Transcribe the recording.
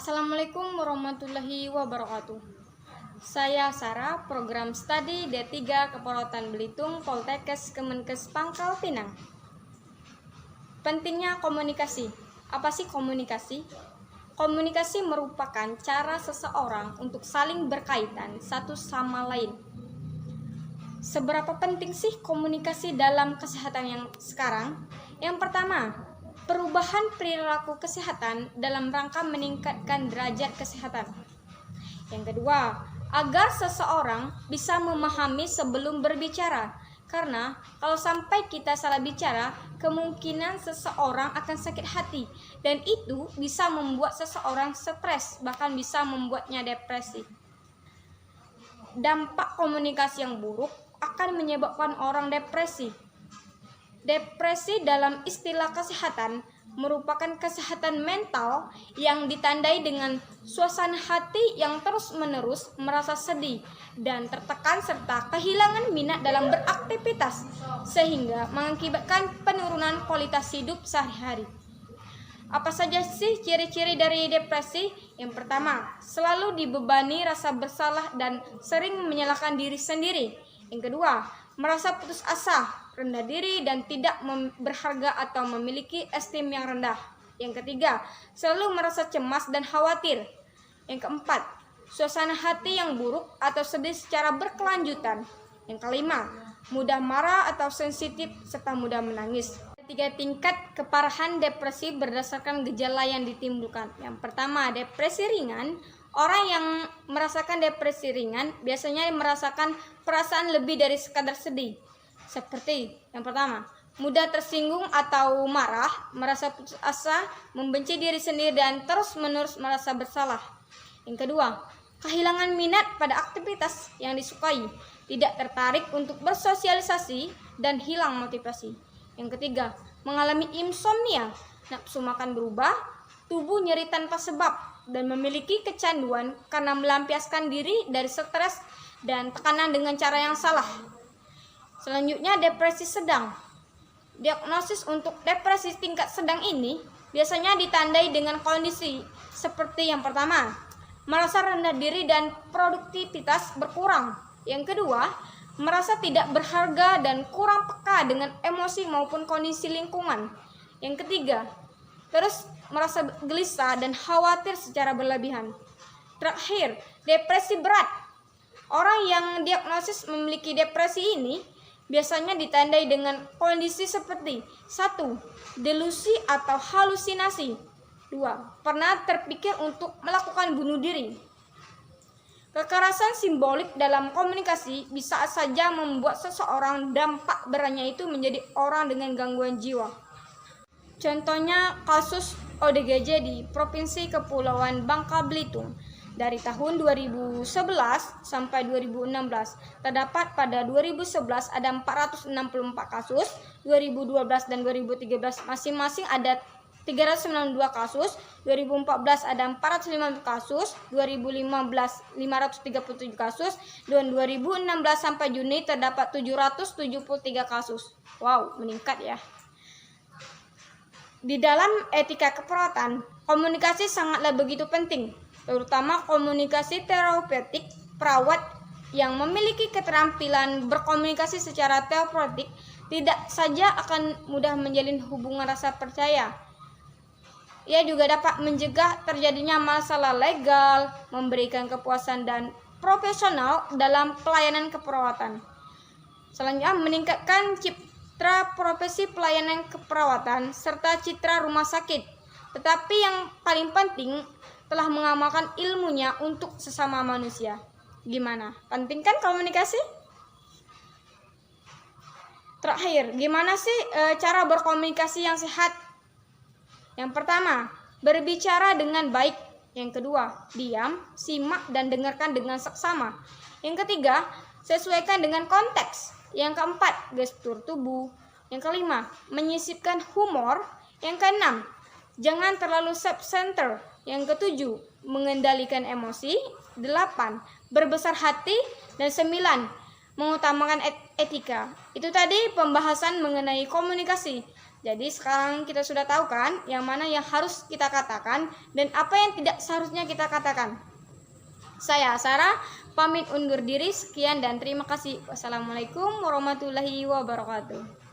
Assalamualaikum warahmatullahi wabarakatuh. Saya Sarah, program studi D3 Keperawatan Belitung, Poltekkes Kemenkes Pangkal Pinang. Pentingnya komunikasi. Apa sih komunikasi? Komunikasi merupakan cara seseorang untuk saling berkaitan satu sama lain. Seberapa penting sih komunikasi dalam kesehatan yang sekarang? Yang pertama, perubahan perilaku kesehatan dalam rangka meningkatkan derajat kesehatan. Yang kedua, agar seseorang bisa memahami sebelum berbicara. Karena kalau sampai kita salah bicara, kemungkinan seseorang akan sakit hati. Dan itu bisa membuat seseorang stres, bahkan bisa membuatnya depresi. Dampak komunikasi yang buruk akan menyebabkan orang depresi. Depresi dalam istilah kesehatan merupakan kesehatan mental yang ditandai dengan suasana hati yang terus-menerus merasa sedih dan tertekan serta kehilangan minat dalam beraktivitas sehingga mengakibatkan penurunan kualitas hidup sehari-hari. Apa saja sih ciri-ciri dari depresi? Yang pertama, selalu dibebani rasa bersalah dan sering menyalahkan diri sendiri. Yang kedua, merasa putus asa, rendah diri, dan tidak berharga atau memiliki esteem yang rendah. Yang ketiga, selalu merasa cemas dan khawatir. Yang keempat, suasana hati yang buruk atau sedih secara berkelanjutan. Yang kelima, mudah marah atau sensitif serta mudah menangis. Tiga tingkat keparahan depresi berdasarkan gejala yang ditimbulkan. Yang pertama, depresi ringan. Orang yang merasakan depresi ringan biasanya merasakan perasaan lebih dari sekadar sedih. Seperti yang pertama, mudah tersinggung atau marah, merasa putus asa, membenci diri sendiri, dan terus-menerus merasa bersalah. Yang kedua, kehilangan minat pada aktivitas yang disukai, tidak tertarik untuk bersosialisasi, dan hilang motivasi. Yang ketiga, mengalami insomnia, nafsu makan berubah, tubuh nyeri tanpa sebab, dan memiliki kecanduan karena melampiaskan diri dari stres dan tekanan dengan cara yang salah. Selanjutnya, depresi sedang. Diagnosis untuk depresi tingkat sedang ini biasanya ditandai dengan kondisi seperti yang pertama, merasa rendah diri dan produktivitas berkurang. Yang kedua, merasa tidak berharga dan kurang peka dengan emosi maupun kondisi lingkungan. Yang ketiga, terus merasa gelisah dan khawatir secara berlebihan. Terakhir, depresi berat. Orang yang diagnosis memiliki depresi ini biasanya ditandai dengan kondisi seperti 1. Delusi atau halusinasi. 2. Pernah terpikir untuk melakukan bunuh diri. Kekerasan simbolik dalam komunikasi bisa saja membuat seseorang dampak beratnya itu menjadi orang dengan gangguan jiwa. Contohnya kasus ODGJ di Provinsi Kepulauan Bangka Belitung. Dari tahun 2011 sampai 2016, terdapat pada 2011 ada 464 kasus, 2012 dan 2013 masing-masing ada 392 kasus, 2014 ada 450 kasus, 2015 537 kasus, dan 2016 sampai Juni terdapat 773 kasus. Wow, meningkat ya. Di dalam etika keperawatan, komunikasi sangatlah begitu penting, terutama komunikasi terapeutik. Perawat yang memiliki keterampilan berkomunikasi secara terapeutik tidak saja akan mudah menjalin hubungan rasa percaya. Ia juga dapat mencegah terjadinya masalah legal, memberikan kepuasan dan profesional dalam pelayanan keperawatan. Selanjutnya, meningkatkan citra profesi pelayanan keperawatan serta citra rumah sakit. Tetapi yang paling penting telah mengamalkan ilmunya untuk sesama manusia. Gimana? Penting kan komunikasi? Terakhir, gimana sih cara berkomunikasi yang sehat? Yang pertama, berbicara dengan baik. Yang kedua, diam, simak, dan dengarkan dengan seksama. Yang ketiga, sesuaikan dengan konteks. Yang keempat, gestur tubuh. Yang kelima, menyisipkan humor. Yang keenam, jangan terlalu self-centered. Yang ketujuh, mengendalikan emosi. 8, berbesar hati. Dan 9, mengutamakan etika. Itu tadi pembahasan mengenai komunikasi. Jadi sekarang kita sudah tahu kan yang mana yang harus kita katakan dan apa yang tidak seharusnya kita katakan. Saya Sarah pamit undur diri. Sekian dan terima kasih. Wassalamualaikum warahmatullahi wabarakatuh.